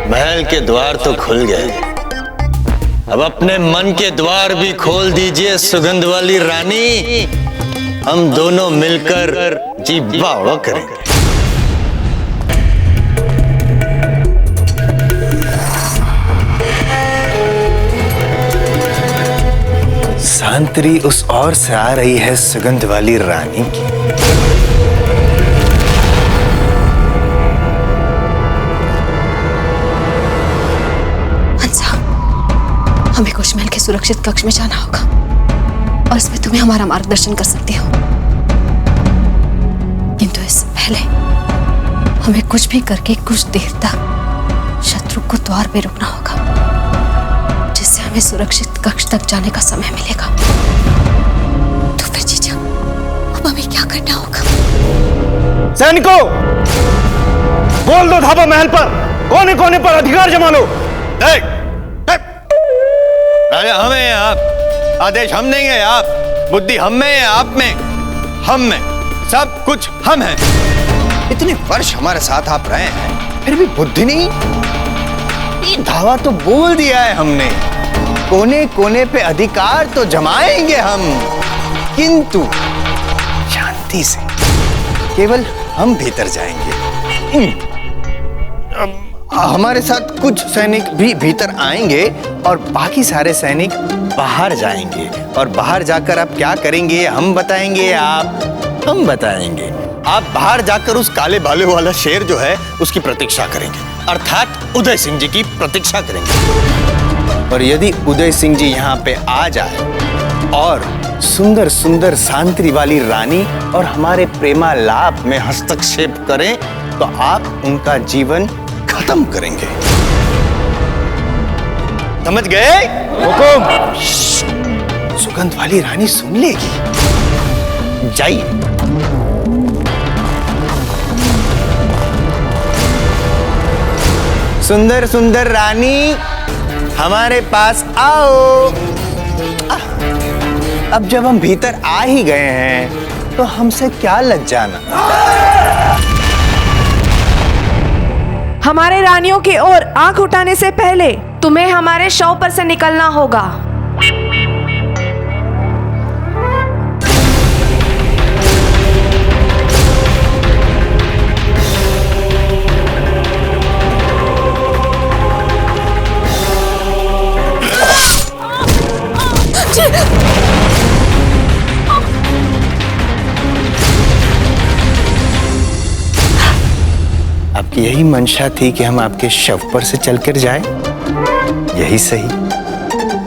महल के द्वार तो खुल गए, अब अपने मन के द्वार भी खोल दीजिए सुगंध वाली रानी। हम दोनों मिलकर जी वाह करेंगे। सांतरी उस ओर से आ रही है सुगंध वाली रानी की। हंसा, हमें कुछ महल के सुरक्षित कक्ष में जाना होगा और इसमें तुम्हें हमारा मार्गदर्शन कर सकती हो, किंतु इससे पहले हमें कुछ भी करके कुछ देर तक शत्रु को द्वार पे रुकना होगा, जिससे हमें सुरक्षित कक्ष तक जाने का समय मिलेगा। तो फिर जीजा, अब हमें क्या करना होगा? सैनिकों, बोल दो धाबा महल पर, कोने कोने पर अधिकार जमा लो। राजा हमें हैं आप, आदेश हम देंगे आप, बुद्धि हम में है, आप में, हम में, सब कुछ हम हैं। इतने वर्ष हमारे साथ आप रहे हैं, फिर भी बुद्धि नहीं। ये धावा तो बोल दिया है हमने, कोने कोने पे अधिकार तो जमाएंगे हम, किंतु शांति से, केवल हम भीतर जाएंगे। हमारे साथ कुछ सैनिक भी भीतर आएंगे और बाकी सारे सैनिक बाहर जाएंगे, और बाहर जाकर आप क्या करेंगे हम बताएंगे, हम बताएंगे। आप बाहर जाकर उस काले भाले वाला शेर जो है उसकी प्रतीक्षा करेंगे, अर्थात उदय सिंह जी की प्रतीक्षा करेंगे। और यदि उदय सिंह जी यहाँ पे आ जाए और सुंदर सुंदर सांतरी वाली रानी और हमारे प्रेमालाप में हस्तक्षेप करें, तो आप उनका जीवन खत्म करेंगे। समझ गए? हुकुम। सुगंध वाली रानी सुन लेगी, जाइए। सुंदर सुंदर रानी, हमारे पास आओ। अब जब हम भीतर आ ही गए हैं, तो हमसे क्या लग जाना। हमारे रानियों की ओर आंख उठाने से पहले तुम्हें हमारे शव पर से निकलना होगा। आपकी यही मंशा थी कि हम आपके शव पर से चलकर जाएं? यही सही,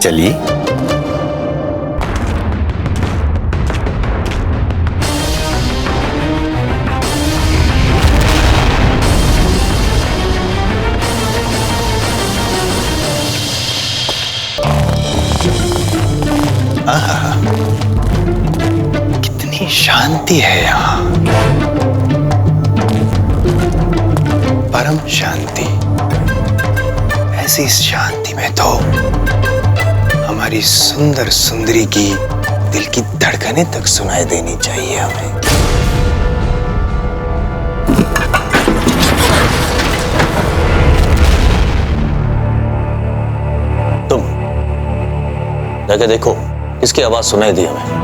चलिए। आहा, कितनी शांति है यहाँ, परम शांति। ऐसी शांति में तो हमारी सुंदर सुंदरी की दिल की धड़कनें तक सुनाई देनी चाहिए हमें। तुम जाके देखो किसकी आवाज सुनाई दी हमें।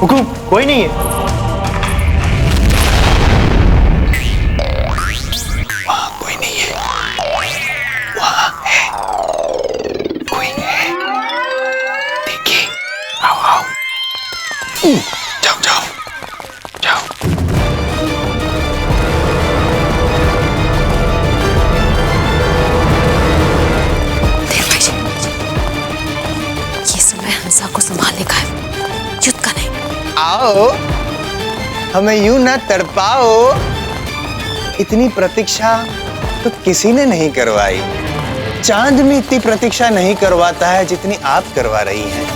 हुकुम, कोई नहीं है। वहां कोई नहीं है, वहां है, कोई है। देखिए, आओ आओ, जाओ जाओ जाओ। देव भाई जी, ये समय हंसा को संभालने का है, युद्ध का नहीं। आओ, हमें यूं ना तड़पाओ। इतनी प्रतीक्षा तो किसी ने नहीं करवाई। चांद में इतनी प्रतीक्षा नहीं करवाता है जितनी आप करवा रही हैं।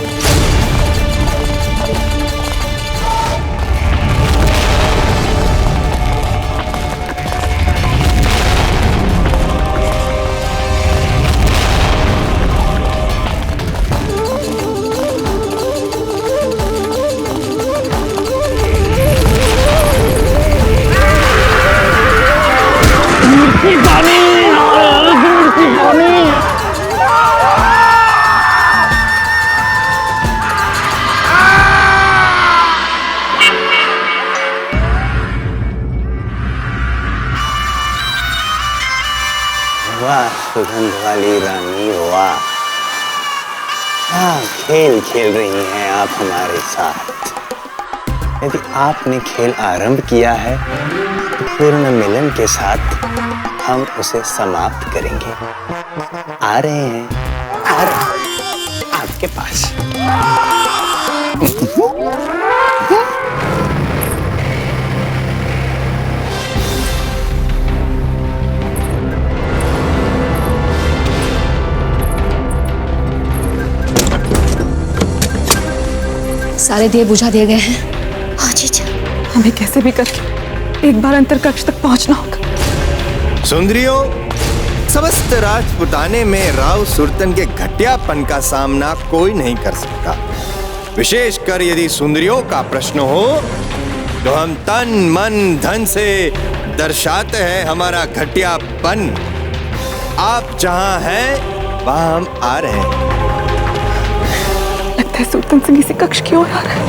सुगंध वाली रानी, वाह, क्या खेल खेल रही हैं आप हमारे साथ। यदि आपने खेल आरंभ किया है तो पूर्ण मिलन के साथ हम उसे समाप्त करेंगे। आ रहे हैं, आ रहे हैं आपके पास। सारे दिए बुझा दिए गए हैं। हाँ जीजा, हमें कैसे भी करके एक बार अंतर कक्ष तक पहुंचना होगा। सुंदरियों, समस्त राजपुताने में राव सुरतन के घटियापन का सामना कोई नहीं कर सकता। विशेषकर यदि सुंदरियों का प्रश्न हो तो हम तन मन धन से दर्शाते हैं हमारा घटियापन। आप जहां हैं वहां हम आ रहे हैं। लगता है सुल्तान सिंह इसी कक्ष की ओर आ रहा है।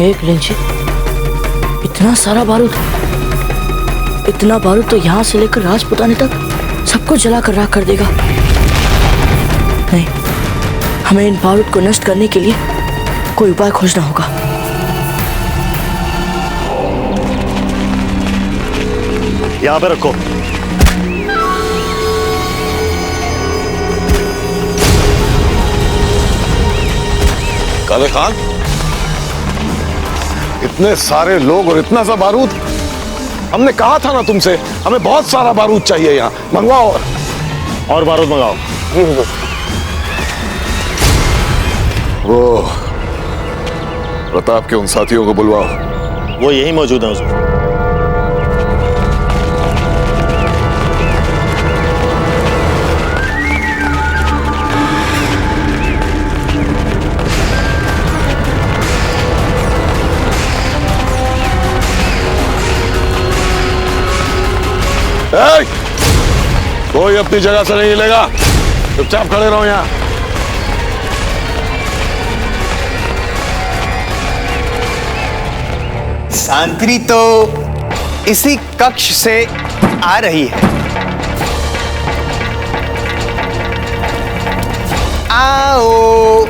एक रिंची, इतना सारा बारूद, इतना बारूद तो यहाँ से लेकर राजपुताने तक सबको जला कर राख कर देगा। नहीं, हमें इन बारूद को नष्ट करने के लिए कोई उपाय खोजना होगा। यहाँ पे रखो। काले खान, इतने सारे लोग और इतना सा बारूद, हमने कहा था ना तुमसे, हमें बहुत सारा बारूद चाहिए। यहाँ मंगवाओ और बारूद मंगाओ। वो प्रताप के उन साथियों को बुलवाओ। वो यही मौजूद है हुजूर। कोई अपनी जगह से नहीं हिलेगा, चुपचाप खड़े रहो यहाँ। सांत्रि तो इसी कक्ष से आ रही है। आओ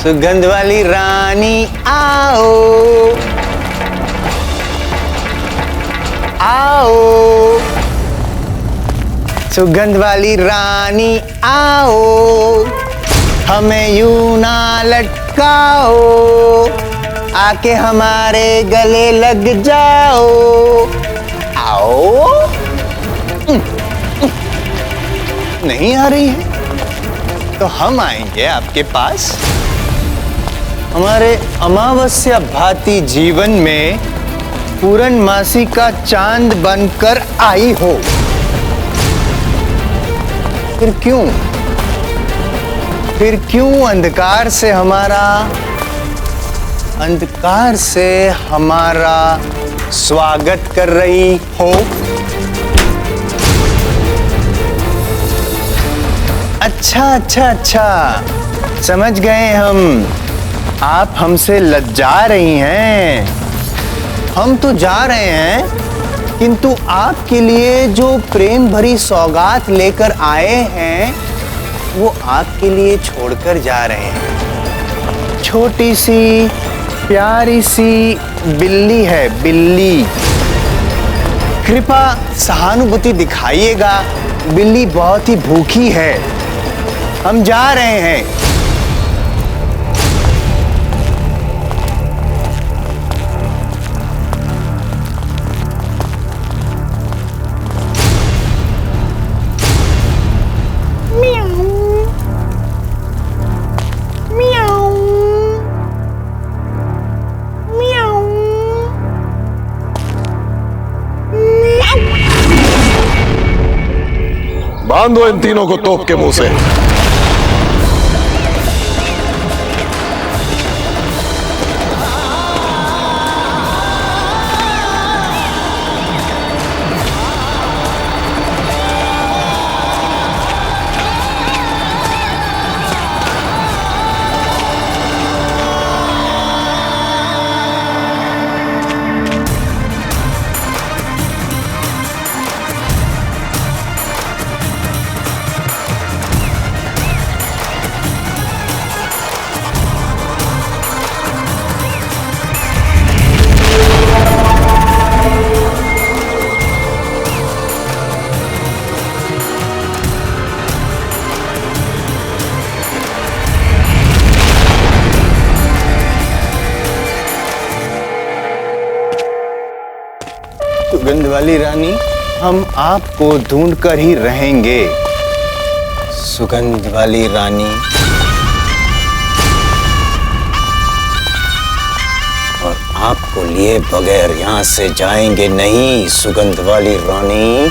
सुगंध वाली रानी, आओ आओ सुगंध वाली रानी, आओ हमें यूं ना लटकाओ, आके हमारे गले लग जाओ। आओ। नहीं आ रही है तो हम आएंगे आपके पास। हमारे अमावस्या भाती जीवन में पूर्णमासी का चांद बनकर आई हो। फिर क्यों अंधकार से हमारा स्वागत कर रही हो? अच्छा, समझ गए हम। आप हमसे लज्जा रही हैं। हम तो जा रहे हैं, किंतु आपके लिए जो प्रेम भरी सौगात लेकर आए हैं वो आपके लिए छोड़कर जा रहे हैं। छोटी सी प्यारी सी बिल्ली है, बिल्ली। कृपा सहानुभूति दिखाइएगा, बिल्ली बहुत ही भूखी है। हम जा रहे हैं। बांधो इन तीनों को तोप के मुंह से। सुगंध वाली रानी, हम आपको ढूंढ कर ही रहेंगे। सुगंध वाली रानी, और आपको लिए बगैर यहां से जाएंगे नहीं। सुगंध वाली रानी,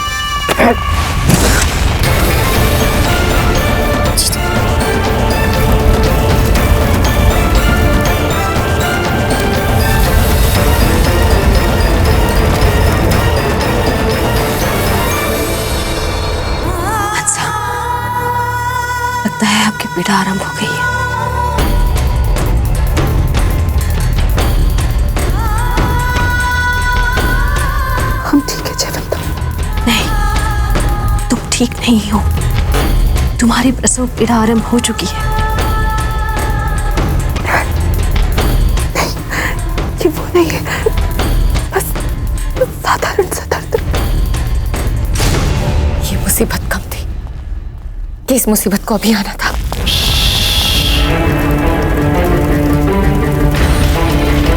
लगता है आपकी पीड़ा आरंभ हो गई है। हम ठीक है जयवंता। नहीं, तुम ठीक नहीं हो। तुम्हारी प्रसव पीड़ा आरंभ हो चुकी है। ये वो नहीं है, बस साधारण सा दर्द। ये मुसीबत कम थी कि इस मुसीबत को अभी आना था।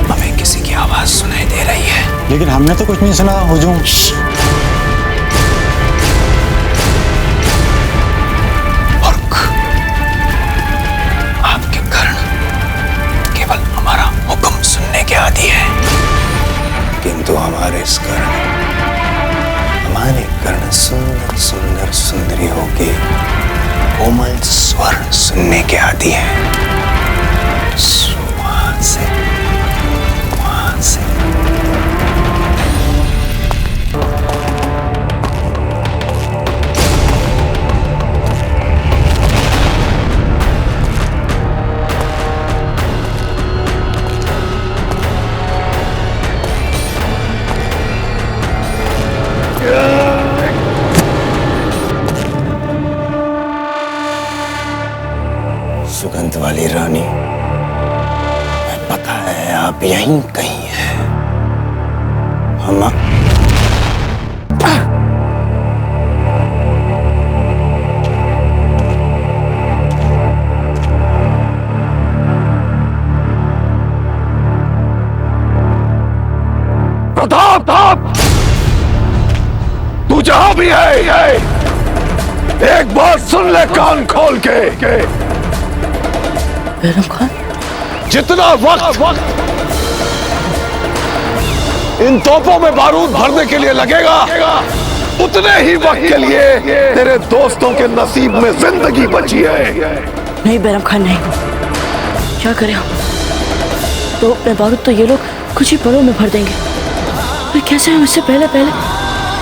हमें किसी की आवाज सुनाई दे रही है, लेकिन हमने तो कुछ नहीं सुना हुजूम। मूर्ख, आपके कर्ण केवल हमारा हुक्म सुनने के आदी है, किंतु हमारे कर्ण सुंदर सुंदर सुंदरियों के कोमल स्वर सुनने के आदी है। वहां से सुगंध वाली रानी, मैं पता है आप यहीं कहीं हैं। हम प्रताप, तू जहां भी है, एक बात सुन ले कान खोल के। बैरम खान, जितना वक्त इन तोपों में बारूद भरने के लिए लगेगा, उतने ही वक्त के लिए तेरे दोस्तों के नसीब में जिंदगी बची है। नहीं बैरम खान, नहीं। क्या करें हम? तोप में बारूद तो ये लोग कुछ ही पलों में भर देंगे। फिर कैसे हम इससे पहले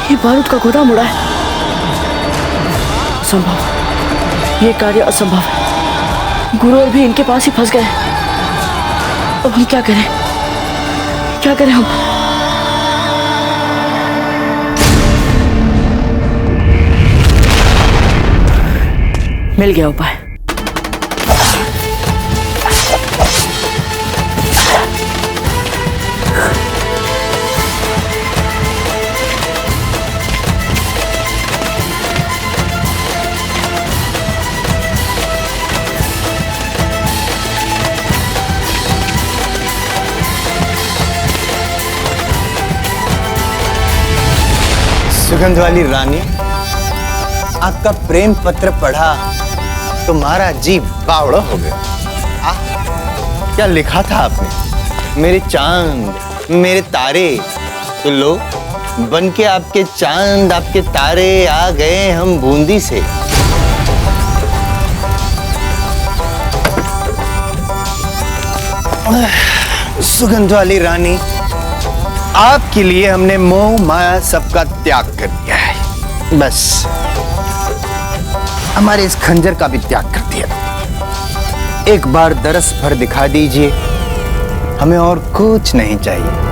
ये बारूद का गोदाम उड़ा है? असंभव, ये कार्य असंभव है। गुरु और भी इनके पास ही फंस गए। अब हम क्या करें? क्या करें हम? मिल गया उपाय। सुगंध वाली रानी, आपका प्रेम पत्र पढ़ा तो मारा जी बावड़ा हो गया। क्या लिखा था आपने? मेरे चांद, मेरे तारे, तो लो बन के आपके चांद, आपके तारे आ गए हम बूंदी से। सुगंध वाली रानी, आपके लिए हमने मोह माया सबका त्याग कर दिया है। बस हमारे इस खंजर का भी त्याग कर दिया। एक बार दरस भर दिखा दीजिए, हमें और कुछ नहीं चाहिए।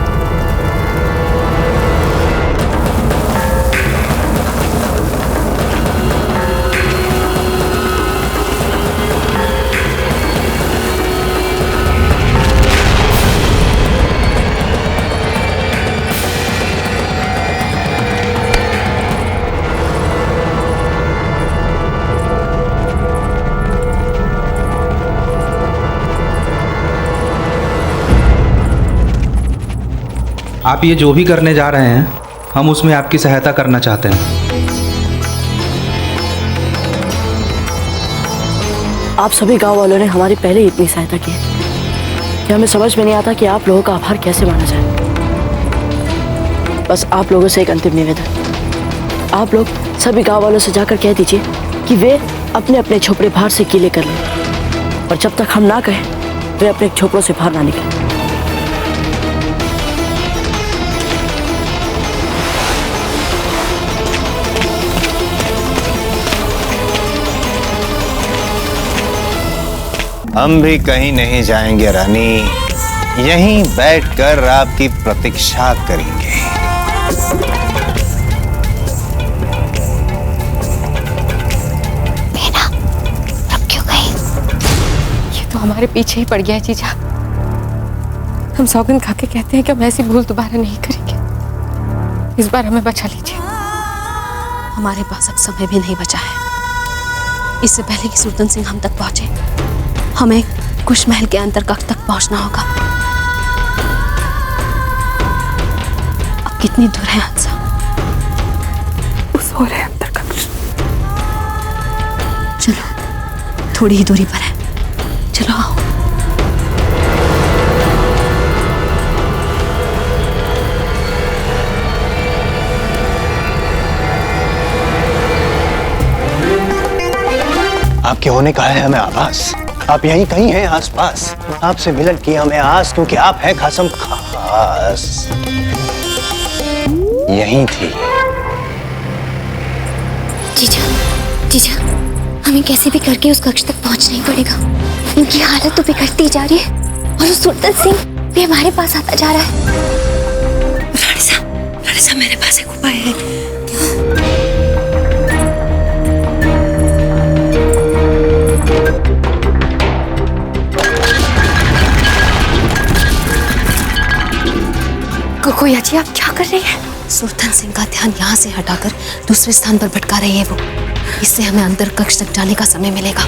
आप ये जो भी करने जा रहे हैं, हम उसमें आपकी सहायता करना चाहते हैं। आप सभी गांव वालों ने हमारी पहले ही इतनी सहायता की है कि हमें समझ में नहीं आता कि आप लोगों का आभार कैसे माना जाए। बस आप लोगों से एक अंतिम निवेदन, आप लोग सभी गांव वालों से जाकर कह दीजिए कि वे अपने अपने झोपड़े बाहर से गीले कर लें, और जब तक हम ना कहें वे अपने झोपड़ों से बाहर ना निकलें। हम भी कहीं नहीं जाएंगे रानी, यहीं बैठकर आपकी प्रतीक्षा करेंगे। बेना, रुक क्यों गई? ये तो हमारे पीछे ही पड़ गया है जीजा। हम सौगंध खा के कहते हैं कि हम ऐसी भूल दोबारा नहीं करेंगे। इस बार हमें बचा लीजिए। हमारे पास अब समय भी नहीं बचा है। इससे पहले कि सुल्तान सिंह हम तक पहुंचे, हमें कुश महल के अंतर कक्ष तक पहुंचना होगा। अब कितनी दूर है हंसा? उस हो रहे अंतर कक्ष। चलो, थोड़ी ही दूरी पर है, चलो आओ। आपके होने का है हमें आभास। आप यहीं कहीं हैं आसपास। आपसे मिलन की हमें आस, क्योंकि आप हैं खासम खास। यहीं थी। जीजा, जीजा, हमें कैसे भी करके उस कक्ष तक पहुंचना ही पड़ेगा। इनकी हालत तो बिगड़ती जा रही है और उस सुल्तान सिंह भी हमारे पास आता जा रहा है। रानी साहब मेरे पास एक उपाय है। कोई अच्छी, आप क्या कर रही हैं? सुल्तान सिंह का ध्यान यहाँ से हटाकर दूसरे स्थान पर भटका रही है वो। इससे हमें अंदर कक्ष तक जाने का समय मिलेगा।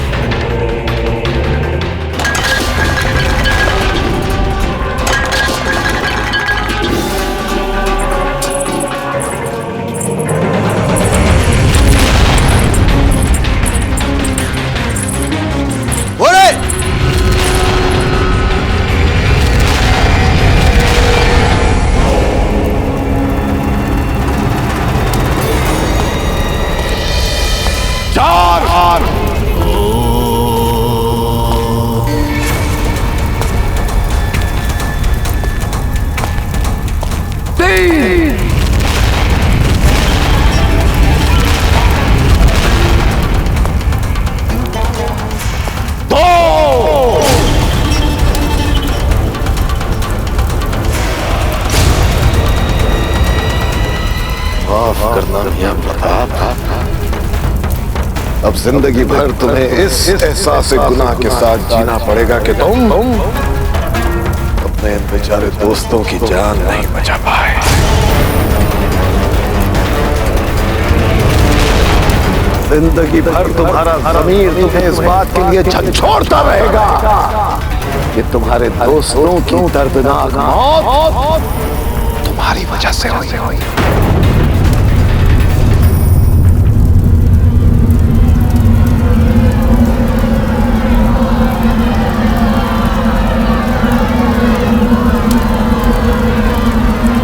अब जिंदगी भर तुम्हें इस एहसास गुनाह के साथ जीना पड़ेगा कि तुम अपने इन बेचारे दोस्तों की जान नहीं बचा पाए। जिंदगी भर तुम्हारा ज़मीर तुम्हें इस बात के लिए झंझोड़ता रहेगा कि तुम्हारे दोस्तों की दर्दनाक मौत तुम्हारी वजह से हुई।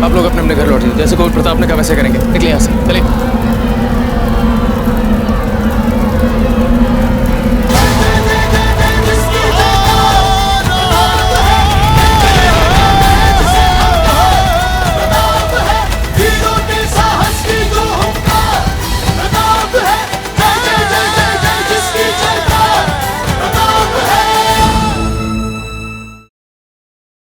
आप लोग अपने अपने घर लौट जाइए, जैसे कोविड प्रताप ने कहा वैसे करेंगे। निकलिए यहाँ से, चलिए।